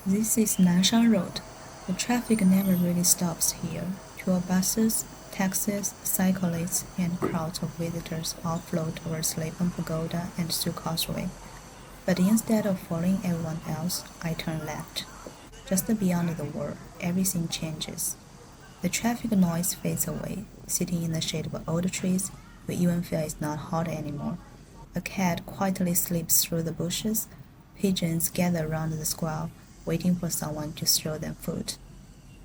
This is Nanshan Road. The traffic never really stops here. Tour buses, taxis, cyclists, and crowds of visitors all flow towards Leifeng Pagoda and Su Causeway. But instead of following everyone else, I turn left. Just beyond the wall, everything changes. The traffic noise fades away. Sitting in the shade of old trees, you even feel it's not hot anymore. A cat quietly slips through the bushes. Pigeons gather around the square, waiting for someone to throw them food.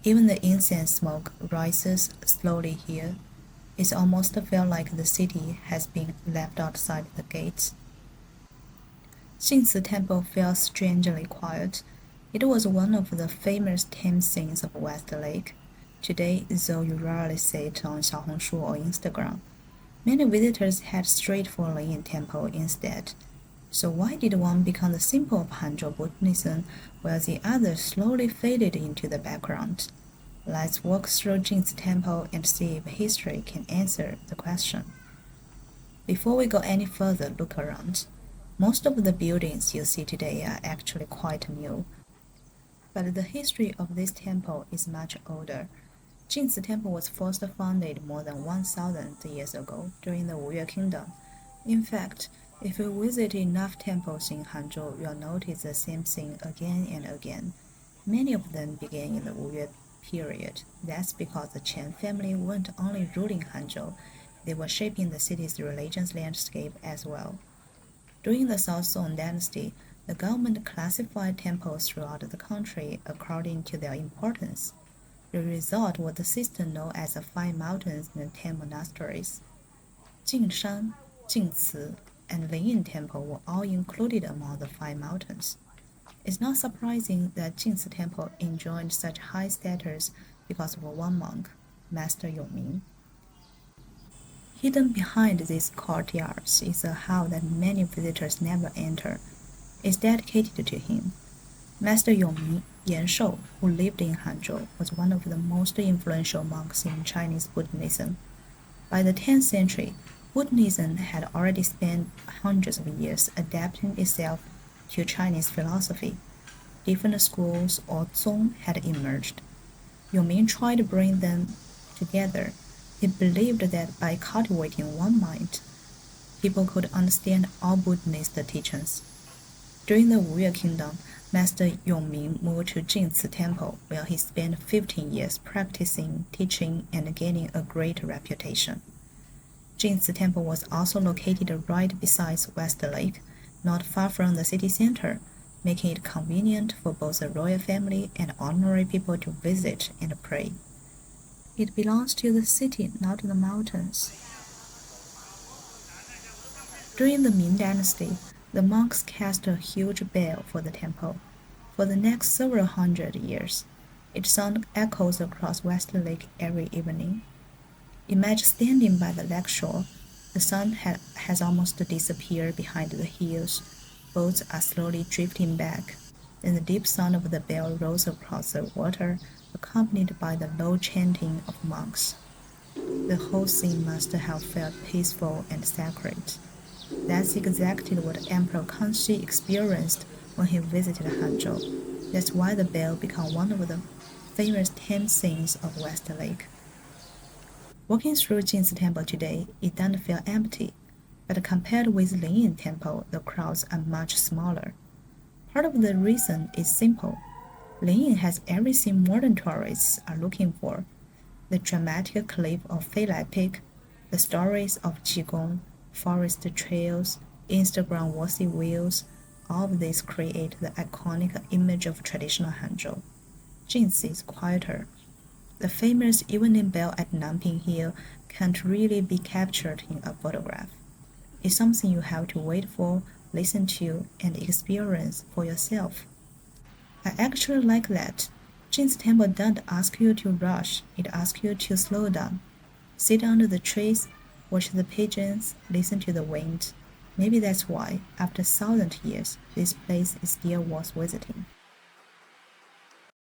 Even the incense smoke rises slowly here. It almost feels like the city has been left outside the gates. Jingci Temple feels strangely quiet. It was one of the famous tame scenes of West Lake. Today, though you rarely see it on Xiaohongshu or Instagram, many visitors head straight for Lingyin Temple instead. So why did one become the symbol of Hangzhou Buddhism while the other slowly faded into the background? Let's walk through Jingci Temple and see if history can answer the question. Before we go any further, look around. Most of the buildings you see today are actually quite new, but the history of this temple is much older. Jingci Temple was first founded more than 1,000 years ago during the Wuyue Kingdom. In fact, if you visit enough temples in Hangzhou, you'll notice the same thing again and again. Many of them began in the Wuyue period. That's because the Qian family weren't only ruling Hangzhou, they were shaping the city's religious landscape as well. During the South Song dynasty, the government classified temples throughout the country according to their importance. The result was the system known as the Five Mountains and 10 Monasteries. Jingshan, Jingci, and Lingyin Temple were all included among the Five Mountains. It's not surprising that Jingci Temple enjoyed such high status because of one monk, Master Yongming. Hidden behind these courtyards is a hall that many visitors never enter. It's dedicated to him. Master Yongming Yanshou, who lived in Hangzhou, was one of the most influential monks in Chinese Buddhism. By the 10th century, Buddhism had already spent hundreds of years adapting itself to Chinese philosophy. Different schools or zong had emerged. Yongming tried to bring them together. He believed that by cultivating one mind, people could understand all Buddhist teachings. During the Wuyue Kingdom, Master Yongming moved to Jingci Temple, where he spent 15 years practicing, teaching, and gaining a great reputation. Jingci Temple was also located right beside West Lake, not far from the city center, making it convenient for both the royal family and ordinary people to visit and pray. It belongs to the city, not the mountains. During the Ming Dynasty, the monks cast a huge bell for the temple. For the next several hundred years, its sound echoes across West Lake every evening. Imagine standing by the lake shore. The sun has almost disappeared behind the hills. Boats are slowly drifting back. Then the deep sound of the bell rolls across the water, accompanied by the low chanting of monks. The whole scene must have felt peaceful and sacred. That's exactly what Emperor Kangxi experienced when he visited Hangzhou. That's why the bell became one of the famous 10 scenes of West Lake. Walking through Jingci Temple today, it doesn't feel empty, but compared with Lingyin Temple, the crowds are much smaller. Part of the reason is simple. Lingyin has everything modern tourists are looking for: the dramatic cliff of Feilai Peak, the stories of Qigong, forest trails, Instagram-worthy views. All of these create the iconic image of traditional Hangzhou. Jingci is quieter. The famous evening bell at Nanping Hill can't really be captured in a photograph. It's something you have to wait for, listen to, and experience for yourself. I actually like that. Jingci Temple doesn't ask you to rush, it asks you to slow down. Sit under the trees, watch the pigeons, listen to the wind. Maybe that's why, after 1,000 years, this place is still worth visiting.